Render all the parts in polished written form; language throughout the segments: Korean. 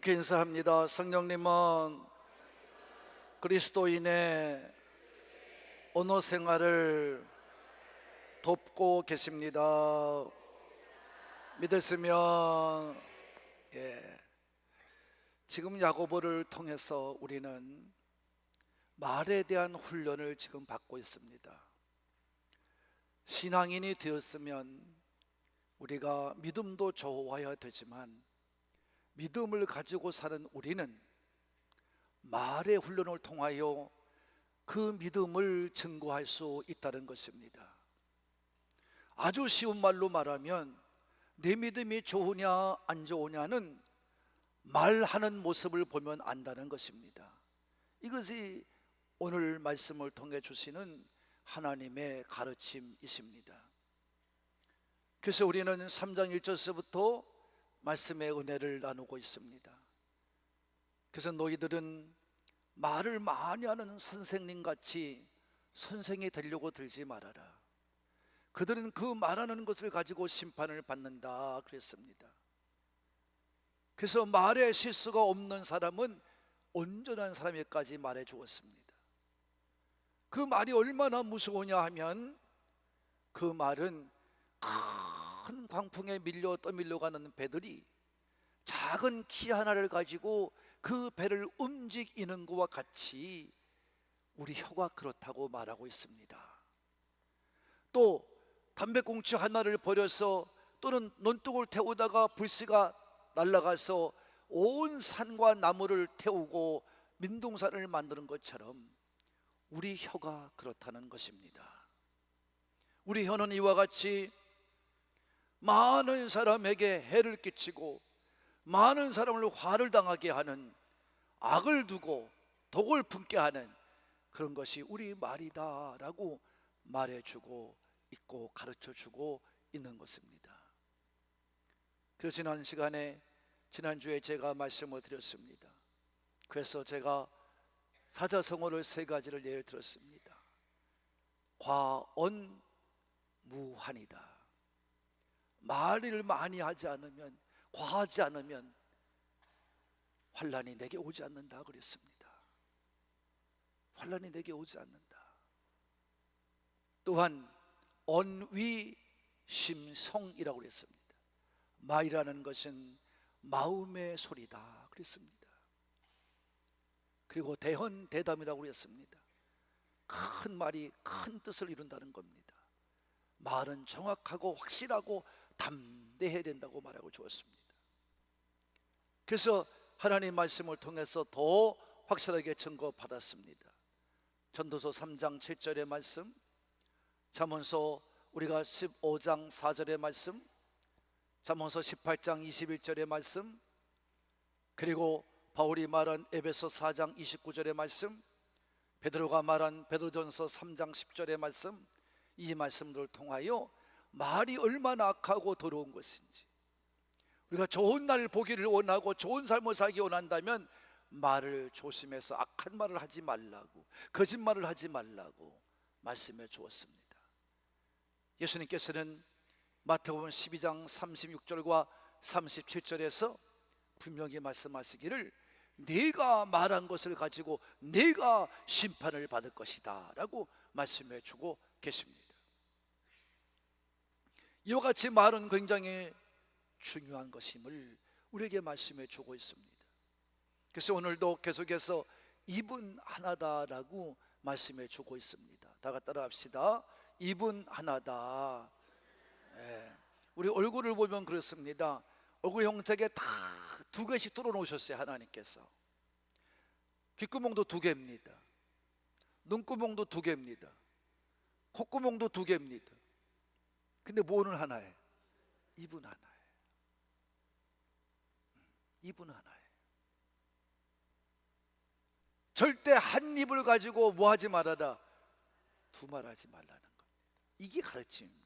이렇게 인사합니다. 성령님은 그리스도인의 언어 생활을 돕고 계십니다. 믿으시면 지금 야고보를 통해서 우리는 말에 대한 훈련을 지금 받고 있습니다. 신앙인이 되었으면 우리가 믿음도 좋아야 되지만 믿음을 가지고 사는 우리는 말의 훈련을 통하여 그 믿음을 증거할 수 있다는 것입니다. 아주 쉬운 말로 말하면 내 믿음이 좋으냐 안 좋으냐는 말하는 모습을 보면 안다는 것입니다. 이것이 오늘 말씀을 통해 주시는 하나님의 가르침이십니다. 그래서 우리는 3장 1절서부터 말씀의 은혜를 나누고 있습니다. 그래서 너희들은 말을 많이 하는 선생님같이 선생이 되려고 들지 말아라. 그들은 그 말하는 것을 가지고 심판을 받는다 그랬습니다. 그래서 말에 실수가 없는 사람은 온전한 사람에까지 말해 주었습니다. 그 말이 얼마나 무서우냐 하면 그 말은 큰 광풍에 밀려 떠밀려가는 배들이 작은 키 하나를 가지고 그 배를 움직이는 것과 같이 우리 혀가 그렇다고 말하고 있습니다. 또 담배꽁초 하나를 버려서 또는 논둑을 태우다가 불씨가 날아가서 온 산과 나무를 태우고 민둥산을 만드는 것처럼 우리 혀가 그렇다는 것입니다. 우리 혀는 이와 같이 많은 사람에게 해를 끼치고 많은 사람을 화를 당하게 하는, 악을 두고 독을 품게 하는 그런 것이 우리 말이다 라고 말해주고 있고 가르쳐주고 있는 것입니다. 그래서 지난 시간에 지난주에 제가 말씀을 드렸습니다. 그래서 제가 사자성어를 3가지를 예를 들었습니다. 과언무한이다. 말을 많이 하지 않으면, 과하지 않으면 환난이 내게 오지 않는다 그랬습니다. 환난이 내게 오지 않는다. 또한 언위심성이라고 그랬습니다. 말이라는 것은 마음의 소리다 그랬습니다. 그리고 대헌대담이라고 그랬습니다. 큰 말이 큰 뜻을 이룬다는 겁니다. 말은 정확하고 확실하고 담대해야 된다고 말하고 주었습니다. 그래서 하나님 말씀을 통해서 더 확실하게 증거받았습니다. 전도서 3장 7절의 말씀, 잠언서 우리가 15장 4절의 말씀, 잠언서 18장 21절의 말씀, 그리고 바울이 말한 에베소 4장 29절의 말씀, 베드로가 말한 베드로전서 3장 10절의 말씀, 이 말씀들을 통하여 말이 얼마나 악하고 더러운 것인지, 우리가 좋은 날 보기를 원하고 좋은 삶을 살기 원한다면 말을 조심해서 악한 말을 하지 말라고, 거짓말을 하지 말라고 말씀해 주었습니다. 예수님께서는 마태복음 12장 36절과 37절에서 분명히 말씀하시기를 네가 말한 것을 가지고 네가 심판을 받을 것이다 라고 말씀해 주고 계십니다. 이와 같이 말은 굉장히 중요한 것임을 우리에게 말씀해 주고 있습니다. 그래서 오늘도 계속해서 입은 하나다라고 말씀해 주고 있습니다. 다 같이 따라 합시다. 입은 하나다. 우리 얼굴을 보면 그렇습니다. 얼굴 형태에 다 2개씩 뚫어 놓으셨어요. 하나님께서. 귓구멍도 2개입니다. 눈구멍도 2개입니다. 콧구멍도 2개입니다. 근데 뭐는 하나예요? 입은 하나예요. 입은 하나예요. 절대 한 입을 가지고 뭐 하지 말아라? 두말하지 말라는 겁니다. 이게 가르침입니다.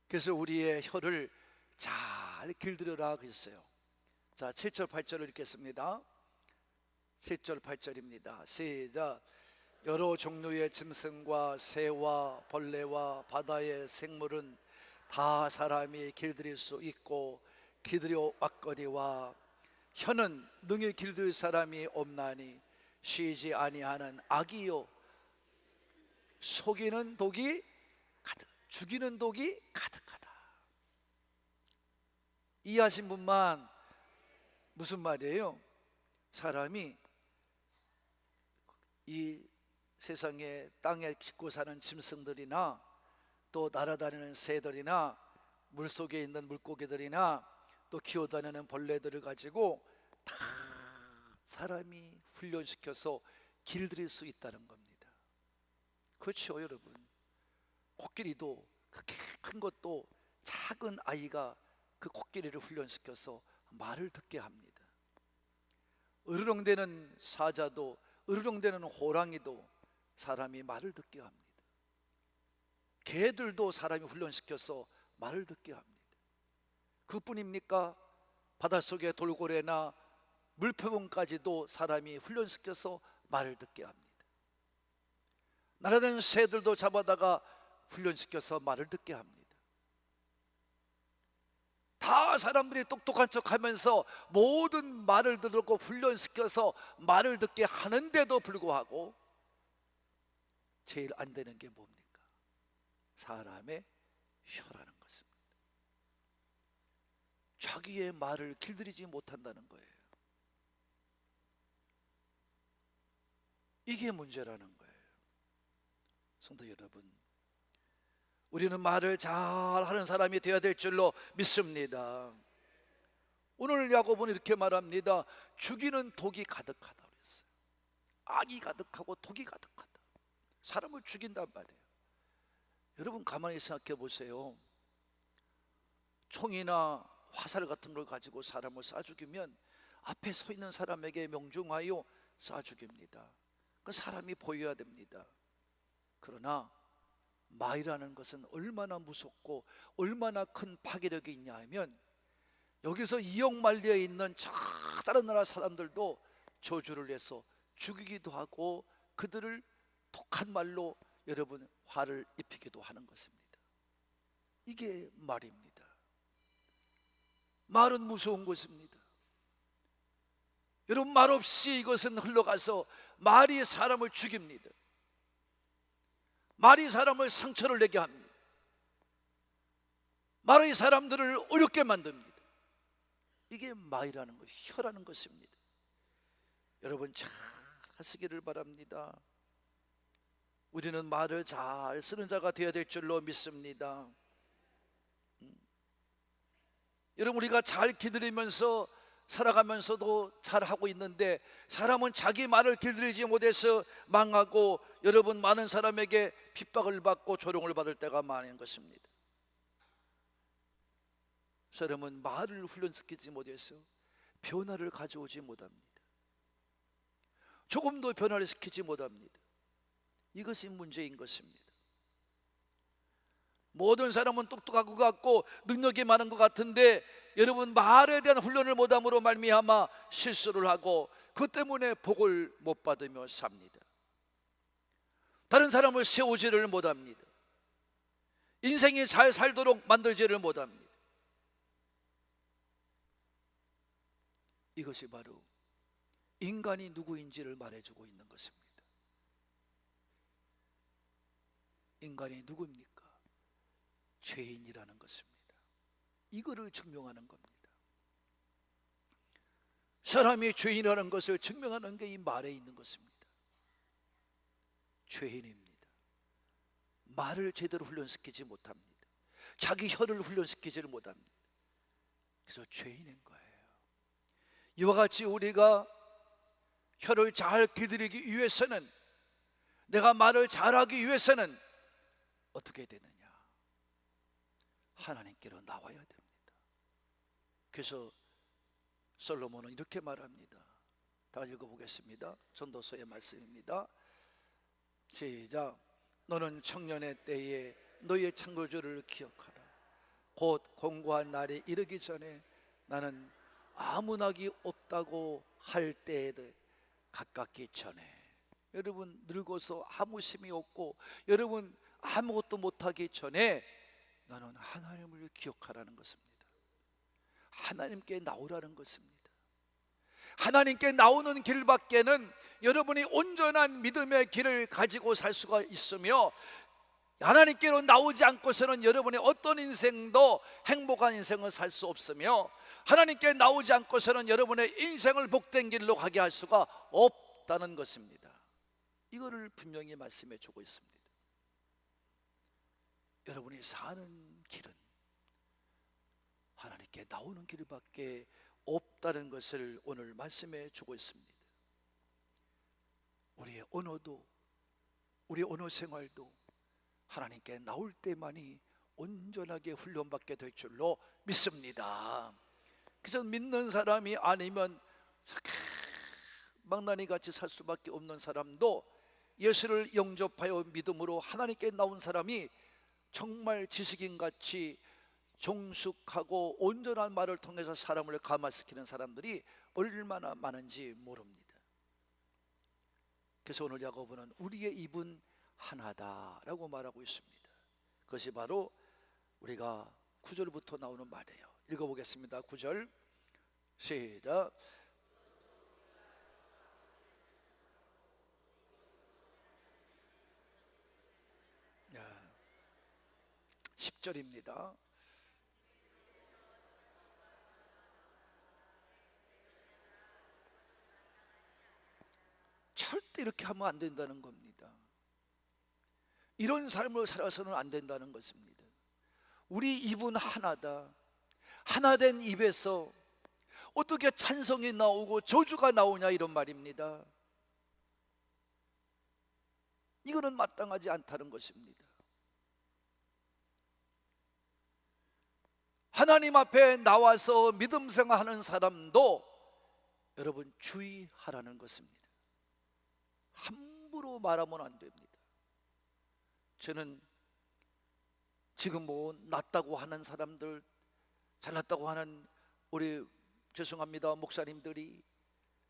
그래서 우리의 혀를 잘 길들여라 그랬어요. 자, 7절 8절을 읽겠습니다. 7절 8절입니다. 시작. 여러 종류의 짐승과 새와 벌레와 바다의 생물은 다 사람이 길들일 수 있고 기들여 왔거니와 혀는 능히 길들 사람이 없나니 쉬지 아니하는 악이요 속이는 독이 가득, 죽이는 독이 가득하다. 이해하신 분만. 무슨 말이에요? 사람이 이 세상에 땅에 깃고 사는 짐승들이나 또 날아다니는 새들이나 물속에 있는 물고기들이나 또 기어다니는 벌레들을 가지고 다 사람이 훈련시켜서 길들일 수 있다는 겁니다. 그렇죠, 여러분. 코끼리도 그렇게 큰 것도 작은 아이가 그 코끼리를 훈련시켜서 말을 듣게 합니다. 으르렁대는 사자도 으르렁대는 호랑이도 사람이 말을 듣게 합니다. 개들도 사람이 훈련시켜서 말을 듣게 합니다. 그뿐입니까? 바닷속의 돌고래나 물표범까지도 사람이 훈련시켜서 말을 듣게 합니다. 날아다니는 새들도 잡아다가 훈련시켜서 말을 듣게 합니다. 다 사람들이 똑똑한 척하면서 모든 말을 듣고 훈련시켜서 말을 듣게 하는데도 불구하고 제일 안 되는 게 뭡니까? 사람의 혀라는 것입니다. 자기의 말을 길들이지 못한다는 거예요. 이게 문제라는 거예요. 성도 여러분, 우리는 말을 잘하는 사람이 되어야 될 줄로 믿습니다. 오늘 야고보는 이렇게 말합니다. 죽이는 독이 가득하다 그랬어요. 악이 가득하고 독이 가득하다. 사람을 죽인단 말이에요. 여러분 가만히 생각해 보세요. 총이나 화살 같은 걸 가지고 사람을 쏴 죽이면 앞에 서 있는 사람에게 명중하여 쏴 죽입니다. 그 사람이 보여야 됩니다. 그러나 말이라는 것은 얼마나 무섭고 얼마나 큰 파괴력이 있냐 하면 여기서 이역만리에 있는 저 다른 나라 사람들도 저주를 내서 죽이기도 하고 그들을 독한 말로 여러분 화를 입히기도 하는 것입니다. 이게 말입니다. 말은 무서운 것입니다. 여러분, 말 없이 이것은 흘러가서 말이 사람을 죽입니다. 말이 사람을 상처를 내게 합니다. 말이 사람들을 어렵게 만듭니다. 이게 말이라는 것, 혀라는 것입니다. 여러분 잘 하시기를 바랍니다. 우리는 말을 잘 쓰는 자가 되어야 될 줄로 믿습니다. 여러분, 우리가 잘 기다리면서 살아가면서도 잘하고 있는데 사람은 자기 말을 길들이지 못해서 망하고 여러분 많은 사람에게 핍박을 받고 조롱을 받을 때가 많은 것입니다. 사람은 말을 훈련시키지 못해서 변화를 가져오지 못합니다. 조금도 변화를 시키지 못합니다. 이것이 문제인 것입니다. 모든 사람은 똑똑하고 같고 능력이 많은 것 같은데 여러분 말에 대한 훈련을 못함으로 말미암아 실수를 하고 그 때문에 복을 못 받으며 삽니다. 다른 사람을 세우지를 못합니다. 인생이 잘 살도록 만들지를 못합니다. 이것이 바로 인간이 누구인지를 말해주고 있는 것입니다. 인간이 누구입니까? 죄인이라는 것입니다. 이거를 증명하는 겁니다. 사람이 죄인이라는 것을 증명하는 게 이 말에 있는 것입니다. 죄인입니다. 말을 제대로 훈련시키지 못합니다. 자기 혀를 훈련시키지를 못합니다. 그래서 죄인인 거예요. 이와 같이 우리가 혀를 잘 기다리기 위해서는, 내가 말을 잘하기 위해서는 어떻게 되느냐? 하나님께로 나와야 됩니다. 그래서 솔로몬은 이렇게 말합니다. 다 읽어보겠습니다. 전도서의 말씀입니다. 시작. 너는 청년의 때에 너의 창조주를 기억하라. 곧 공고한 날이 이르기 전에 나는 아무 낙이 없다고 할 때에 가깝기 전에. 여러분 늙어서 아무 힘이 없고 여러분 아무것도 못하기 전에 너는 하나님을 기억하라는 것입니다. 하나님께 나오라는 것입니다. 하나님께 나오는 길밖에는 여러분이 온전한 믿음의 길을 가지고 살 수가 있으며, 하나님께로 나오지 않고서는 여러분의 어떤 인생도 행복한 인생을 살 수 없으며, 하나님께 나오지 않고서는 여러분의 인생을 복된 길로 가게 할 수가 없다는 것입니다. 이거를 분명히 말씀해 주고 있습니다. 여러분이 사는 길은 하나님께 나오는 길밖에 없다는 것을 오늘 말씀해 주고 있습니다. 우리의 언어도, 우리의 언어 생활도 하나님께 나올 때만이 온전하게 훈련받게 될 줄로 믿습니다. 그래서 믿는 사람이 아니면 망나니 같이 살 수밖에 없는 사람도 예수를 영접하여 믿음으로 하나님께 나온 사람이 정말 지식인같이 정숙하고 온전한 말을 통해서 사람을 감화시키는 사람들이 얼마나 많은지 모릅니다. 그래서 오늘 야고보는 우리의 입은 하나다라고 말하고 있습니다. 그것이 바로 우리가 9절부터 나오는 말이에요. 읽어보겠습니다. 9절 시작. 10절입니다. 절대 이렇게 하면 안 된다는 겁니다. 이런 삶을 살아서는 안 된다는 것입니다. 우리 입은 하나다. 하나된 입에서 어떻게 찬송이 나오고 저주가 나오냐, 이런 말입니다. 이거는 마땅하지 않다는 것입니다. 하나님 앞에 나와서 믿음 생활하는 사람도 여러분 주의하라는 것입니다. 함부로 말하면 안 됩니다. 저는 지금 뭐 낫다고 하는 사람들, 잘났다고 하는 우리 죄송합니다 목사님들이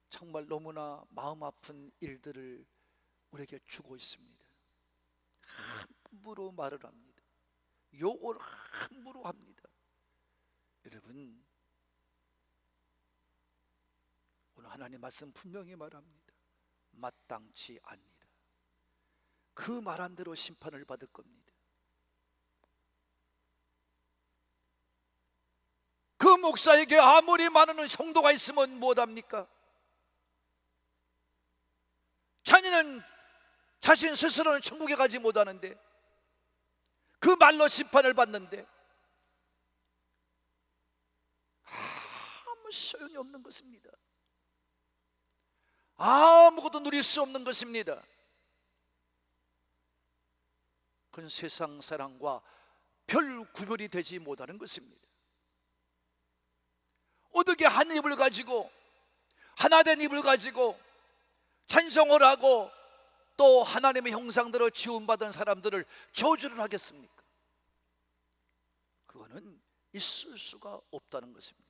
정말 너무나 마음 아픈 일들을 우리에게 주고 있습니다. 함부로 말을 합니다. 욕을 함부로 합니다. 여러분, 오늘 하나님 말씀 분명히 말합니다. 마땅치 아니라. 그 말한 대로 심판을 받을 겁니다. 그 목사에게 아무리 많은 성도가 있으면 못합니까? 자기는 자신 스스로는 천국에 가지 못하는데 그 말로 심판을 받는데 아무 소용이 없는 것입니다. 아무것도 누릴 수 없는 것입니다. 그건 세상 사랑과 별 구별이 되지 못하는 것입니다. 어떻게 한 입을 가지고, 하나된 입을 가지고 찬송을 하고 또 하나님의 형상대로 지음받은 사람들을 저주를 하겠습니까? 그거는 있을 수가 없다는 것입니다.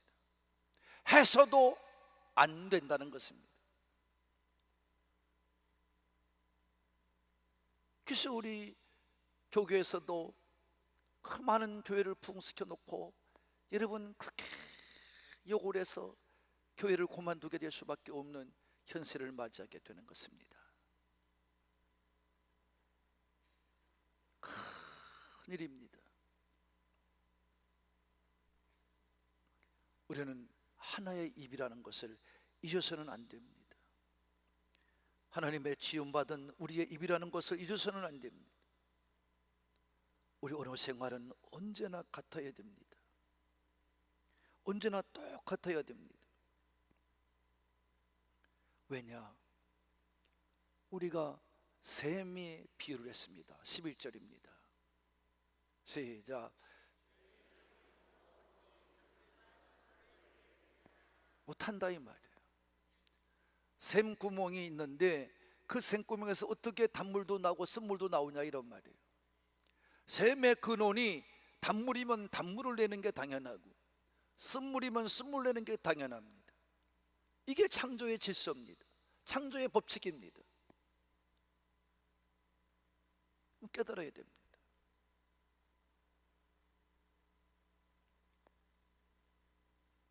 해서도 안 된다는 것입니다. 그래서 우리 교교에서도 그 많은 교회를 부흥시켜 놓고 여러분 그렇게 욕을 해서 교회를 그만두게 될 수밖에 없는 현실을 맞이하게 되는 것입니다. 큰일입니다. 우리는 하나의 입이라는 것을 잊어서는 안 됩니다. 하나님의 지음받은 우리의 입이라는 것을 잊어서는 안 됩니다. 우리 언어 생활은 언제나 같아야 됩니다. 언제나 똑같아야 됩니다. 왜냐? 우리가 샘의 비유를 했습니다. 11절입니다. 시작. 못한다 이 말이에요. 샘구멍이 있는데 그 샘구멍에서 어떻게 단물도 나고 쓴물도 나오냐, 이런 말이에요. 샘의 근원이 단물이면 단물을 내는 게 당연하고 쓴물이면 쓴물 내는 게 당연합니다. 이게 창조의 질서입니다. 창조의 법칙입니다. 깨달아야 됩니다.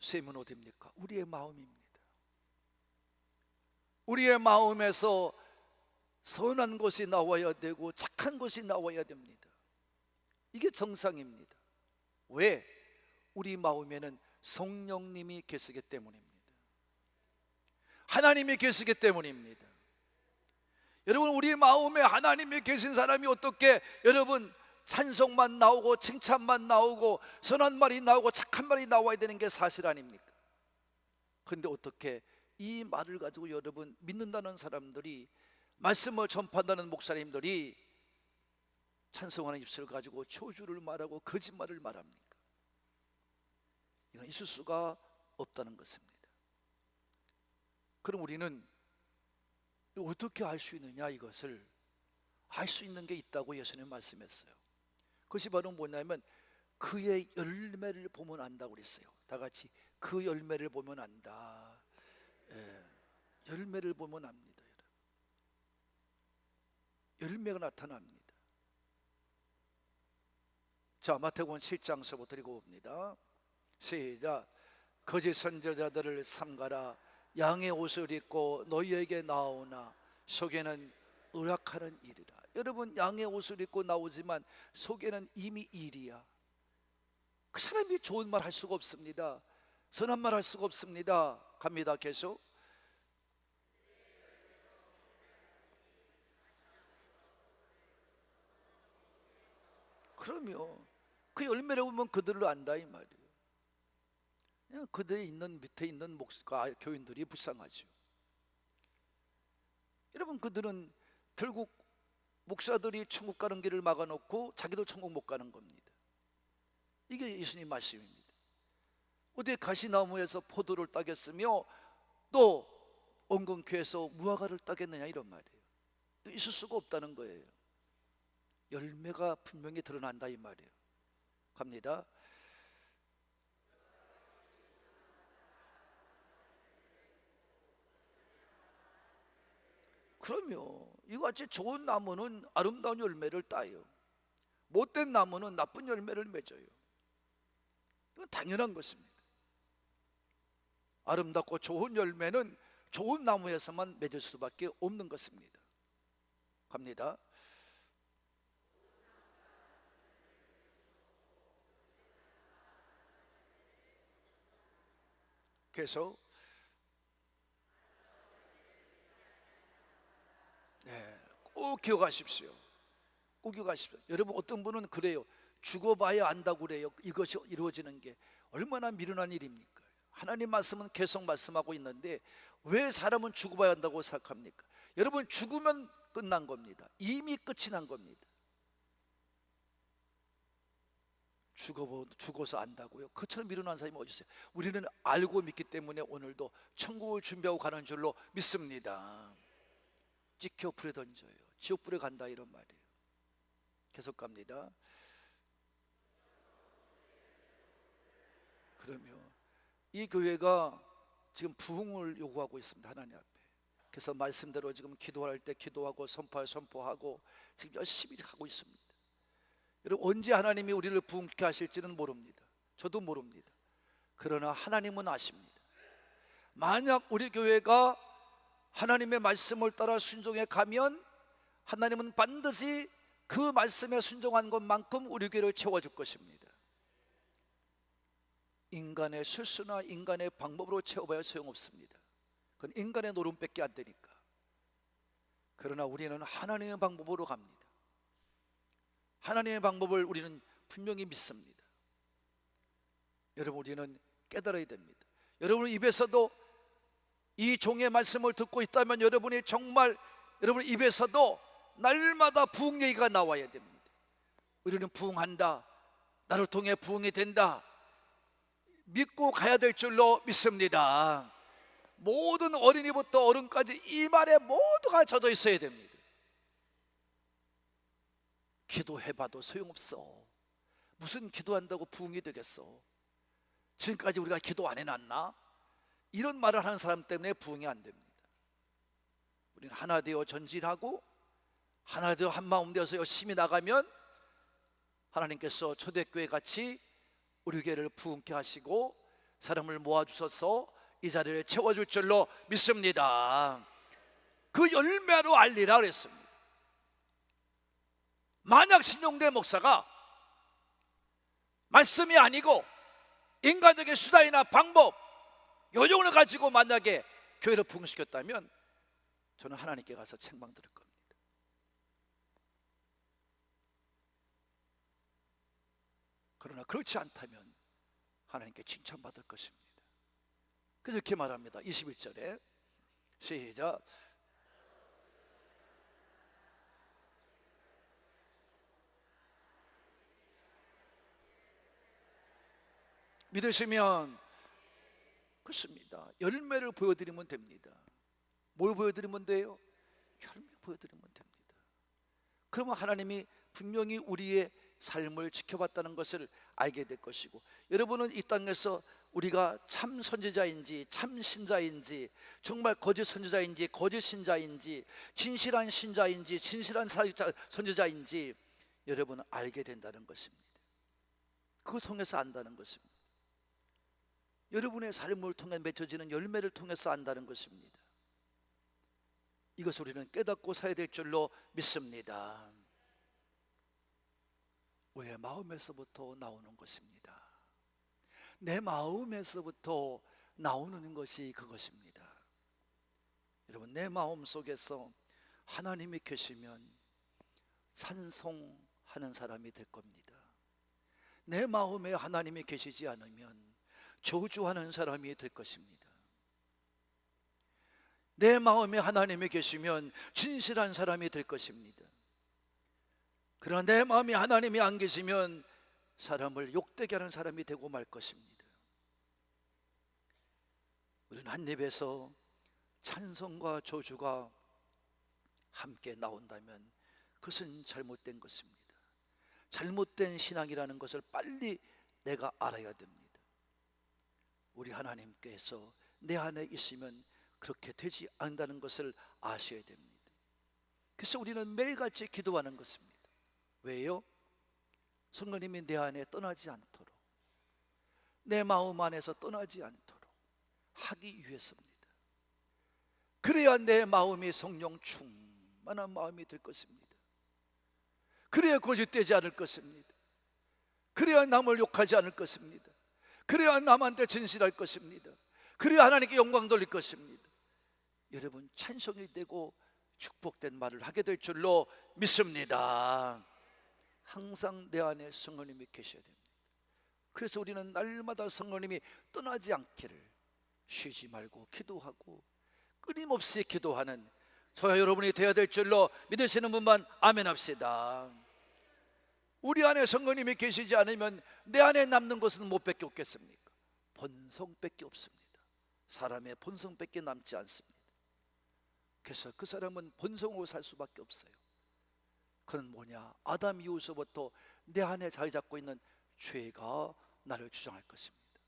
셈은 어디입니까? 우리의 마음입니다. 우리의 마음에서 선한 것이 나와야 되고 착한 것이 나와야 됩니다. 이게 정상입니다. 왜? 우리 마음에는 성령님이 계시기 때문입니다. 하나님이 계시기 때문입니다. 여러분, 우리 마음에 하나님이 계신 사람이 어떻게 여러분 찬송만 나오고 칭찬만 나오고 선한 말이 나오고 착한 말이 나와야 되는 게 사실 아닙니까? 그런데 어떻게 이 말을 가지고 여러분 믿는다는 사람들이, 말씀을 전파한다는 목사님들이 찬송하는 입술을 가지고 저주를 말하고 거짓말을 말합니까? 이건 있을 수가 없다는 것입니다. 그럼 우리는 어떻게 알 수 있느냐? 이것을 알 수 있는 게 있다고 예수님 말씀했어요. 그것이 바로 뭐냐면 그의 열매를 보면 안다고 그랬어요. 다 같이 그 열매를 보면 안다. 열매를 보면 압니다. 열매가 나타납니다. 자, 마태복음 7장서부터 읽어봅니다. 시작. 거짓 선지자들을 삼가라. 양의 옷을 입고 너희에게 나오나 속에는 의락하는 일이라. 여러분, 양의 옷을 입고 나오지만 속에는 이미 일이야. 그 사람이 좋은 말 할 수가 없습니다. 선한 말 할 수가 없습니다. 갑니다. 계속. 그럼요. 그 열매를 보면 그들을 안다 이 말이에요. 그냥 그들 있는 밑에 있는 목사 교인들이 불쌍하죠. 여러분, 그들은 결국 목사들이 천국 가는 길을 막아놓고 자기도 천국 못 가는 겁니다. 이게 예수님 말씀입니다. 어디 가시나무에서 포도를 따겠으며 또 엉겅퀴에서 무화과를 따겠느냐, 이런 말이에요. 있을 수가 없다는 거예요. 열매가 분명히 드러난다 이 말이에요. 갑니다. 그럼요. 이같이 좋은 나무는 아름다운 열매를 따요. 못된 나무는 나쁜 열매를 맺어요. 이건 당연한 것입니다. 아름답고 좋은 열매는 좋은 나무에서만 맺을 수밖에 없는 것입니다. 갑니다. 계속. 꼭 기억하십시오. 꼭 기억하십시오. 여러분, 어떤 분은 그래요. 죽어봐야 안다고 그래요. 이것이 이루어지는 게 얼마나 미련한 일입니까? 하나님 말씀은 계속 말씀하고 있는데 왜 사람은 죽어봐야 한다고 생각합니까? 여러분, 죽으면 끝난 겁니다. 이미 끝이 난 겁니다. 죽어서 안다고요? 그처럼 미련한 사람이 어디 있어요? 우리는 알고 믿기 때문에 오늘도 천국을 준비하고 가는 줄로 믿습니다. 찍혀 불에 던져요. 지옥불에 간다, 이런 말이에요. 계속 갑니다. 그러면 이 교회가 지금 부흥을 요구하고 있습니다. 하나님 앞에. 그래서 말씀대로 지금 기도할 때 기도하고 선포하고 지금 열심히 하고 있습니다. 여러분, 언제 하나님이 우리를 부흥케 하실지는 모릅니다. 저도 모릅니다. 그러나 하나님은 아십니다. 만약 우리 교회가 하나님의 말씀을 따라 순종해 가면 하나님은 반드시 그 말씀에 순종한 것만큼 우리 교회를 채워줄 것입니다. 인간의 실수나 인간의 방법으로 채워봐야 소용없습니다. 그건 인간의 노름밖에 안 되니까. 그러나 우리는 하나님의 방법으로 갑니다. 하나님의 방법을 우리는 분명히 믿습니다. 여러분, 우리는 깨달아야 됩니다. 여러분 입에서도 이 종의 말씀을 듣고 있다면 여러분이 정말 여러분 입에서도 날마다 부흥 얘기가 나와야 됩니다. 우리는 부흥한다, 나를 통해 부흥이 된다, 믿고 가야 될 줄로 믿습니다. 모든 어린이부터 어른까지 이 말에 모두가 젖어 있어야 됩니다. 기도해봐도 소용없어. 무슨 기도한다고 부흥이 되겠어? 지금까지 우리가 기도 안 해놨나? 이런 말을 하는 사람 때문에 부흥이 안 됩니다. 우리는 하나 되어 전진하고 하나 되어 한마음 되어서 열심히 나가면 하나님께서 초대교회 같이 우리 교회를 부흥케 하시고 사람을 모아주셔서 이 자리를 채워줄 줄로 믿습니다. 그 열매로 알리라 그랬습니다. 만약 신용대 목사가 말씀이 아니고 인간적인 수단이나 방법, 요령을 가지고 만약에 교회를 부흥시켰다면 저는 하나님께 가서 책망 들을 겁니다. 그러나 그렇지 않다면 하나님께 칭찬받을 것입니다. 그래서 이렇게 말합니다. 21절에 시작. 믿으시면 그렇습니다. 열매를 보여드리면 됩니다. 뭘 보여드리면 돼요? 열매 보여드리면 됩니다. 그러면 하나님이 분명히 우리의 삶을 지켜봤다는 것을 알게 될 것이고, 여러분은 이 땅에서 우리가 참 선지자인지 참 신자인지, 정말 거짓 선지자인지 거짓 신자인지, 진실한 신자인지 진실한 선지자인지 여러분은 알게 된다는 것입니다. 그거 통해서 안다는 것입니다. 여러분의 삶을 통해 맺혀지는 열매를 통해서 안다는 것입니다. 이것을 우리는 깨닫고 살아야 될 줄로 믿습니다. 우리의 마음에서부터 나오는 것입니다. 내 마음에서부터 나오는 것이 그것입니다. 여러분, 내 마음 속에서 하나님이 계시면 찬송하는 사람이 될 겁니다. 내 마음에 하나님이 계시지 않으면 저주하는 사람이 될 것입니다. 내 마음에 하나님이 계시면 진실한 사람이 될 것입니다. 그러나 내 마음에 하나님이 안 계시면 사람을 욕되게 하는 사람이 되고 말 것입니다. 우리는 한 입에서 찬송과 저주가 함께 나온다면 그것은 잘못된 것입니다. 잘못된 신앙이라는 것을 빨리 내가 알아야 됩니다. 우리 하나님께서 내 안에 있으면 그렇게 되지 않는다는 것을 아셔야 됩니다. 그래서 우리는 매일같이 기도하는 것입니다. 왜요? 성령님이 내 안에 떠나지 않도록, 내 마음 안에서 떠나지 않도록 하기 위해서입니다. 그래야 내 마음이 성령 충만한 마음이 될 것입니다. 그래야 거짓되지 않을 것입니다. 그래야 남을 욕하지 않을 것입니다. 그래야 남한테 진실할 것입니다. 그래야 하나님께 영광 돌릴 것입니다. 여러분, 찬송이 되고 축복된 말을 하게 될 줄로 믿습니다. 항상 내 안에 성령님이 계셔야 됩니다. 그래서 우리는 날마다 성령님이 떠나지 않기를 쉬지 말고 기도하고 끊임없이 기도하는 저와 여러분이 되어야 될 줄로 믿으시는 분만 아멘 합시다. 우리 안에 성령님이 계시지 않으면 내 안에 남는 것은 무엇밖에 없겠습니까? 본성밖에 없습니다. 사람의 본성밖에 남지 않습니다. 그래서 그 사람은 본성으로 살 수밖에 없어요. 그건 뭐냐? 아담 이후서부터 내 안에 자리 잡고 있는 죄가 나를 주장할 것입니다.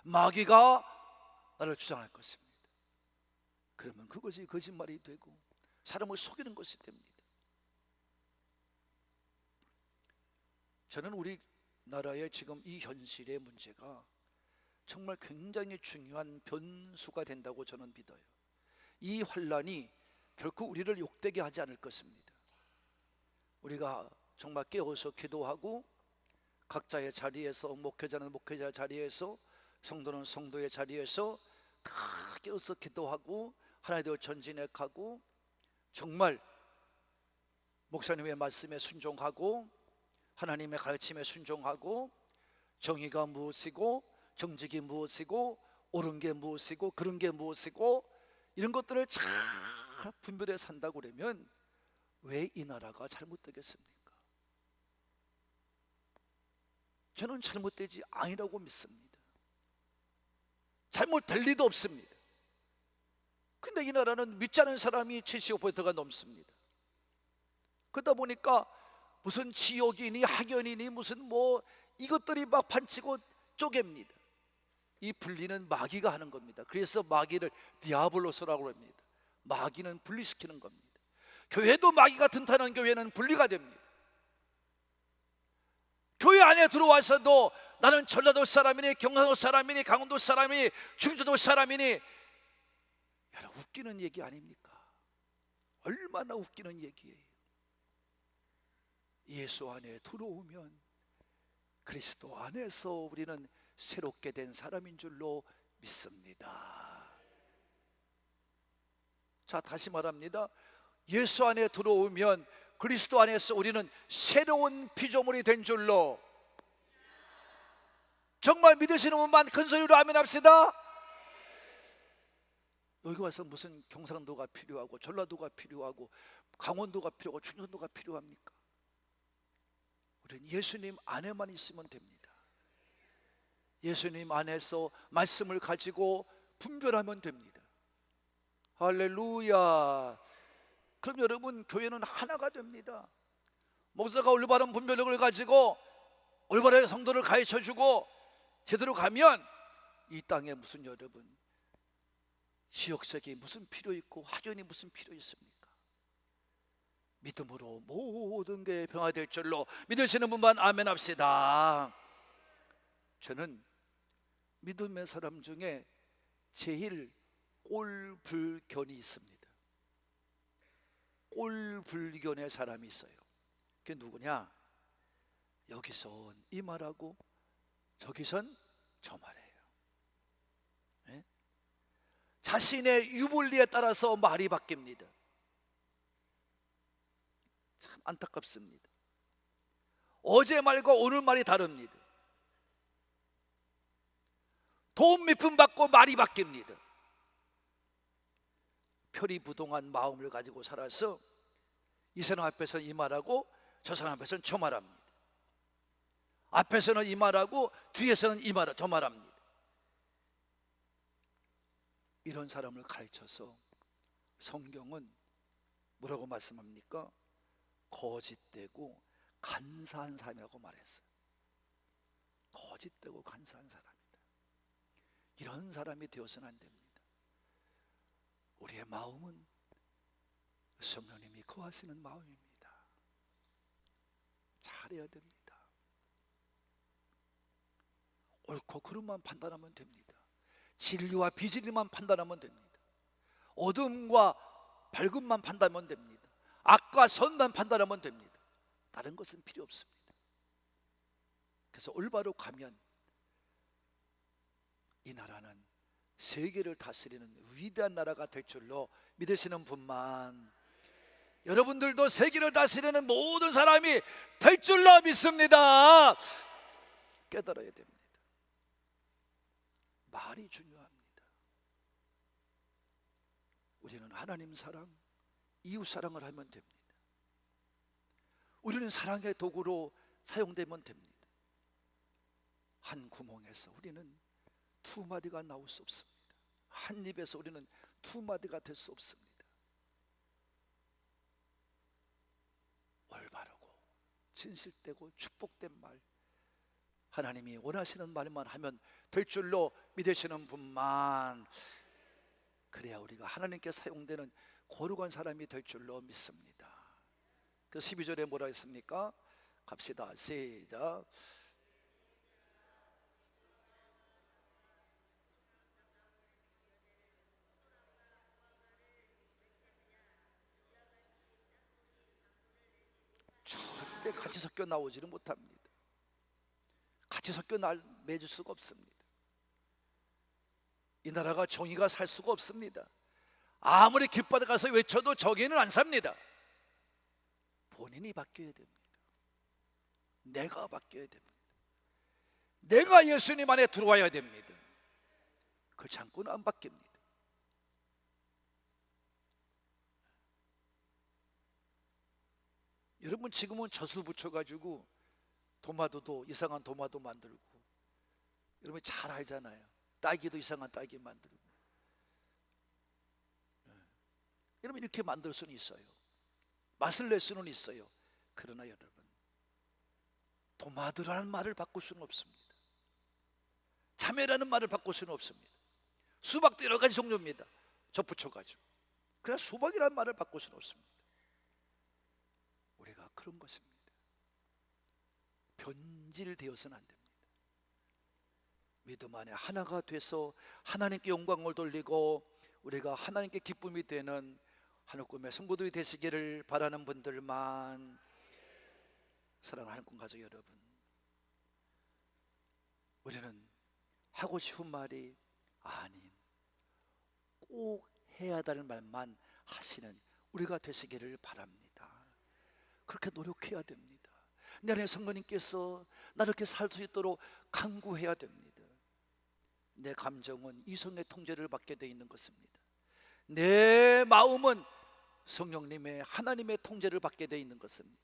마귀가 나를 주장할 것입니다. 그러면 그것이 거짓말이 되고 사람을 속이는 것이 됩니다. 저는 우리나라의 지금 이 현실의 문제가 정말 굉장히 중요한 변수가 된다고 저는 믿어요. 이 환란이 결코 우리를 욕되게 하지 않을 것입니다. 우리가 정말 깨어서 기도하고 각자의 자리에서, 목회자는 목회자 자리에서, 성도는 성도의 자리에서 다 깨어서 기도하고 하나님 되어 전진해가고 정말 목사님의 말씀에 순종하고 하나님의 가르침에 순종하고 정의가 무엇이고 정직이 무엇이고 옳은 게 무엇이고 그런 게 무엇이고 이런 것들을 잘 분별해 산다고 그러면 왜 이 나라가 잘못되겠습니까? 저는 잘못되지 아니라고 믿습니다. 잘못될 리도 없습니다. 근데 이 나라는 믿지 않은 사람이 75%가 넘습니다. 그러다 보니까 무슨 지옥이니 학연이니 무슨 뭐 이것들이 막 판치고 쪼갭니다. 이 분리는 마귀가 하는 겁니다. 그래서 마귀를 디아블로스라고 합니다. 마귀는 분리시키는 겁니다. 교회도 마귀가 튼튼한 교회는 분리가 됩니다. 교회 안에 들어와서도 나는 전라도 사람이니 경상도 사람이니 강원도 사람이니 충청도 사람이니. 여러분, 웃기는 얘기 아닙니까? 얼마나 웃기는 얘기예요. 예수 안에 들어오면 그리스도 안에서 우리는 새롭게 된 사람인 줄로 믿습니다. 자, 다시 말합니다. 예수 안에 들어오면 그리스도 안에서 우리는 새로운 피조물이 된 줄로. 정말 믿으시는 분만 큰 소리로 아멘 합시다. 여기 와서 무슨 경상도가 필요하고 전라도가 필요하고 강원도가 필요하고 충청도가 필요합니까? 우리는 예수님 안에만 있으면 됩니다. 예수님 안에서 말씀을 가지고 분별하면 됩니다. 할렐루야. 그럼 여러분, 교회는 하나가 됩니다. 목사가 올바른 분별력을 가지고 올바르게 성도를 가르쳐주고 제대로 가면 이 땅에 무슨 여러분 지역색이 무슨 필요 있고 화전이 무슨 필요 있습니까? 믿음으로 모든 게 변화될 줄로 믿으시는 분만 아멘 합시다. 저는 믿음의 사람 중에 제일 꼴불견이 있습니다. 꼴불견의 사람이 있어요. 그게 누구냐? 여기선 이 말하고 저기선 저 말해요. 네? 자신의 유불리에 따라서 말이 바뀝니다. 참 안타깝습니다. 어제 말과 오늘 말이 다릅니다. 도움 밑품 받고 말이 바뀝니다. 표리부동한 마음을 가지고 살아서 이 사람 앞에서는 이 말하고 저 사람 앞에서는 저 말합니다. 앞에서는 이 말하고 뒤에서는 이 말, 저 말합니다. 이런 사람을 가르쳐서 성경은 뭐라고 말씀합니까? 거짓되고 간사한 사람이라고 말했어요. 거짓되고 간사한 사람이다. 이런 사람이 되어서는 안 됩니다. 우리의 마음은 성령님이 거하시는 마음입니다. 잘해야 됩니다. 옳고 그름만 판단하면 됩니다. 진리와 비진리만 판단하면 됩니다. 어둠과 밝음만 판단하면 됩니다. 악과 선만 판단하면 됩니다. 다른 것은 필요 없습니다. 그래서 올바로 가면 이 나라는 세계를 다스리는 위대한 나라가 될 줄로 믿으시는 분만, 여러분들도 세계를 다스리는 모든 사람이 될 줄로 믿습니다. 깨달아야 됩니다. 말이 중요합니다. 우리는 하나님 사랑, 이웃 사랑을 하면 됩니다. 우리는 사랑의 도구로 사용되면 됩니다. 한 구멍에서 우리는 두 마디가 나올 수 없습니다. 한 입에서 우리는 두 마디가 될 수 없습니다. 올바르고 진실되고 축복된 말, 하나님이 원하시는 말만 하면 될 줄로 믿으시는 분만, 그래야 우리가 하나님께 사용되는 거룩한 사람이 될 줄로 믿습니다. 그 12절에 뭐라 했습니까? 갑시다. 시작. 절대 같이 섞여 나오지는 못합니다. 같이 섞여 맺을 수가 없습니다. 이 나라가 정의가 살 수가 없습니다. 아무리 길바닥 가서 외쳐도 정의는 안 삽니다. 본인이 바뀌어야 됩니다. 내가 바뀌어야 됩니다. 내가 예수님 안에 들어와야 됩니다. 그렇지 않고는 안 바뀝니다. 여러분, 지금은 젖을 붙여가지고 도마도도 이상한 도마도 만들고, 여러분 잘 알잖아요. 딸기도 이상한 딸기 만들고. 여러분, 이렇게 만들 수는 있어요. 맛을 낼 수는 있어요. 그러나 여러분, 도마도라는 말을 바꿀 수는 없습니다. 참외라는 말을 바꿀 수는 없습니다. 수박도 여러 가지 종류입니다. 접붙여가지고. 그래서 수박이라는 말을 바꿀 수는 없습니다. 우리가 그런 것입니다. 변질되어서는 안 됩니다. 믿음 안에 하나가 돼서 하나님께 영광을 돌리고 우리가 하나님께 기쁨이 되는 하늘꿈의 성도들이 되시기를 바라는 분들만. 사랑하는 하늘꿈 가족 여러분, 우리는 하고 싶은 말이 아닌 꼭 해야 될 말만 하시는 우리가 되시기를 바랍니다. 그렇게 노력해야 됩니다. 내 안에 성령님께서 나를 이렇게 살 수 있도록 간구해야 됩니다. 내 감정은 이성의 통제를 받게 되어 있는 것입니다. 내 마음은 성령님의 하나님의 통제를 받게 되어 있는 것입니다.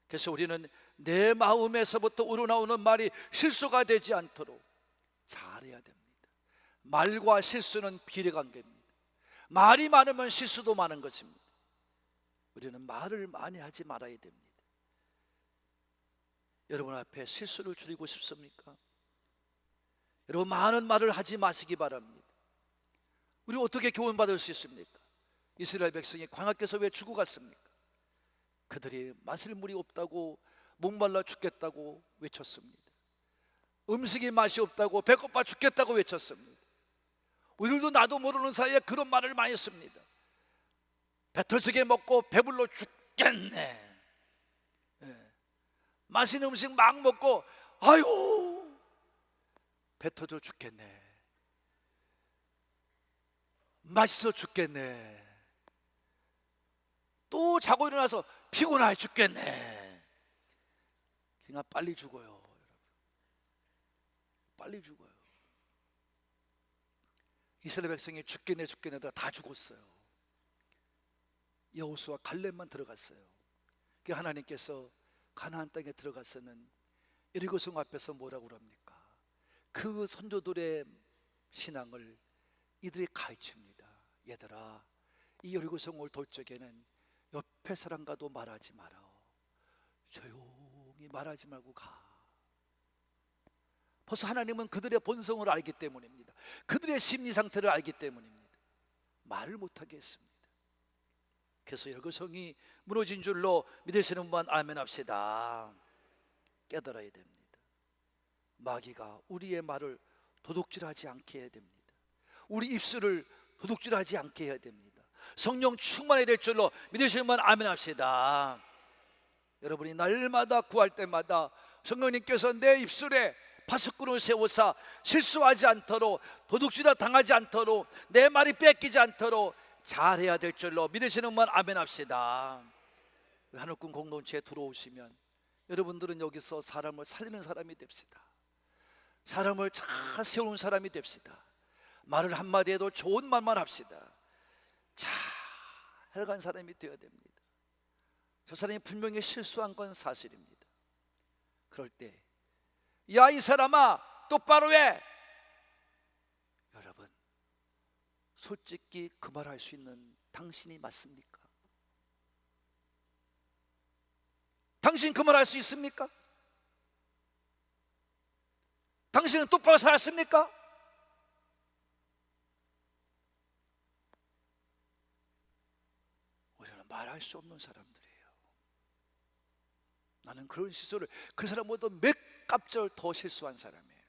그래서 우리는 내 마음에서부터 우러나오는 말이 실수가 되지 않도록 잘해야 됩니다. 말과 실수는 비례관계입니다. 말이 많으면 실수도 많은 것입니다. 우리는 말을 많이 하지 말아야 됩니다. 여러분 앞에 실수를 줄이고 싶습니까? 여러분 많은 말을 하지 마시기 바랍니다. 우리 어떻게 교훈받을 수 있습니까? 이스라엘 백성이 광야에서 왜 죽어갔습니까? 그들이 마실 물이 없다고 목말라 죽겠다고 외쳤습니다. 음식이 맛이 없다고 배고파 죽겠다고 외쳤습니다. 우리들도 나도 모르는 사이에 그런 말을 많이 했습니다. 배 터지게 먹고 배불러 죽겠네. 맛있는 음식 막 먹고 아유 배 터져 죽겠네, 맛있어 죽겠네, 또 자고 일어나서 피곤해 죽겠네. 그냥 빨리 죽어요. 여러분, 빨리 죽어요. 이스라엘 백성이 죽겠네 죽겠네 하다가 다 죽었어요. 여호수아 갈렙만 들어갔어요. 그 하나님께서 가나안 땅에 들어가서는 여리고성 앞에서 뭐라고 그럽니까? 그 선조들의 신앙을 이들이 가르칩니다. 얘들아, 이 여리고성을 돌 적에는 옆에 사람과도 말하지 마라. 조용히 말하지 말고 가. 벌써 하나님은 그들의 본성을 알기 때문입니다. 그들의 심리 상태를 알기 때문입니다. 말을 못하게 했습니다. 그래서 여리고성이 무너진 줄로 믿으시는 분 아멘 합시다. 깨달아야 됩니다. 마귀가 우리의 말을 도둑질하지 않게 해야 됩니다. 우리 입술을 도둑질하지 않게 해야 됩니다. 성령 충만해야 될 줄로 믿으시는 분 아멘 합시다. 여러분이 날마다 구할 때마다 성령님께서 내 입술에 파수꾼을 세우사 실수하지 않도록, 도둑질을 당하지 않도록, 내 말이 뺏기지 않도록 잘해야 될 줄로 믿으시는 분 아멘 합시다. 하늘꿈 공동체에 들어오시면 여러분들은 여기서 사람을 살리는 사람이 됩시다. 사람을 잘 세우는 사람이 됩시다. 말을 한마디 해도 좋은 말만 합시다. 잘 해간 사람이 되어야 됩니다. 저 사람이 분명히 실수한 건 사실입니다. 그럴 때 야 이 사람아 똑바로 해. 여러분 솔직히 그 말 할 수 있는 당신이 맞습니까? 당신 그 말 할 수 있습니까? 당신은 똑바로 살았습니까? 우리는 말할 수 없는 사람들이에요. 나는 그런 실수를 그 사람보다 몇 갑절 더 실수한 사람이에요.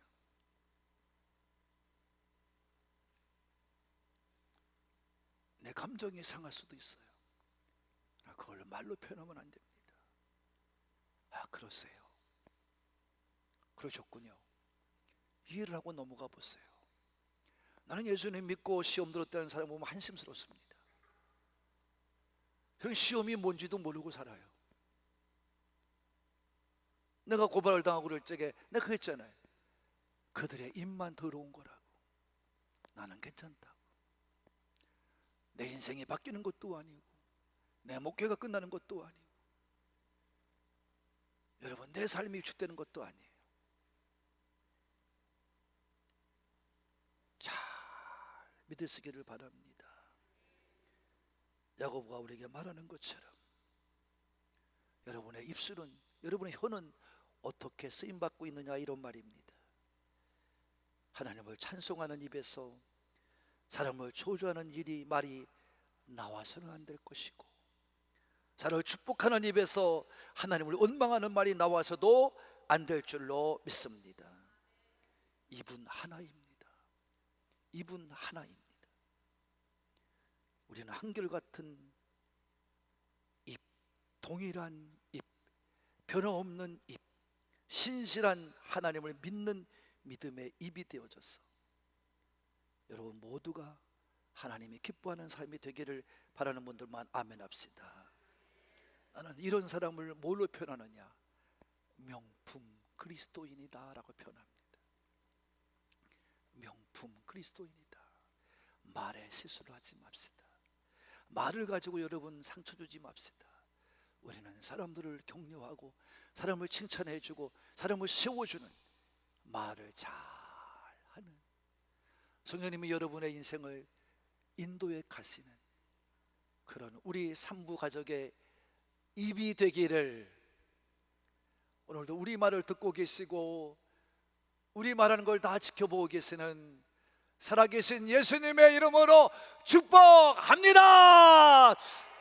내 감정이 상할 수도 있어요. 그걸 말로 표현하면 안 됩니다. 아, 그러세요. 그러셨군요. 이해를 하고 넘어가 보세요. 나는 예수님 믿고 시험 들었다는 사람 보면 한심스럽습니다. 그런 시험이 뭔지도 모르고 살아요. 내가 고발을 당하고 그럴 적에 내가 그랬잖아요. 그들의 입만 더러운 거라고. 나는 괜찮다고. 내 인생이 바뀌는 것도 아니고 내 목회가 끝나는 것도 아니고 여러분 내 삶이 위축되는 것도 아니에요. 잘 믿으시기를 바랍니다. 야고보가 우리에게 말하는 것처럼 여러분의 입술은, 여러분의 혀는 어떻게 쓰임받고 있느냐, 이런 말입니다. 하나님을 찬송하는 입에서 사람을 저주하는 말이 나와서는 안 될 것이고, 사람을 축복하는 입에서 하나님을 원망하는 말이 나와서도 안 될 줄로 믿습니다. 이분 하나입니다. 이분 하나입니다. 우리는 한결같은 입, 동일한 입, 변함없는 입, 신실한 하나님을 믿는 믿음의 입이 되어졌어. 여러분 모두가 하나님이 기뻐하는 삶이 되기를 바라는 분들만 아멘 합시다. 나는 이런 사람을 뭘로 표현하느냐? 명품 그리스도인이다 라고 표현합니다. 명품 그리스도인이다. 말에 실수를 하지 맙시다. 말을 가지고 여러분 상처 주지 맙시다. 우리는 사람들을 격려하고 사람을 칭찬해주고 사람을 세워주는 말을 잘하는, 성령님이 여러분의 인생을 인도해 가시는 그런 우리 산부 가족의 입이 되기를, 오늘도 우리 말을 듣고 계시고 우리 말하는 걸 다 지켜보고 계시는 살아계신 예수님의 이름으로 축복합니다.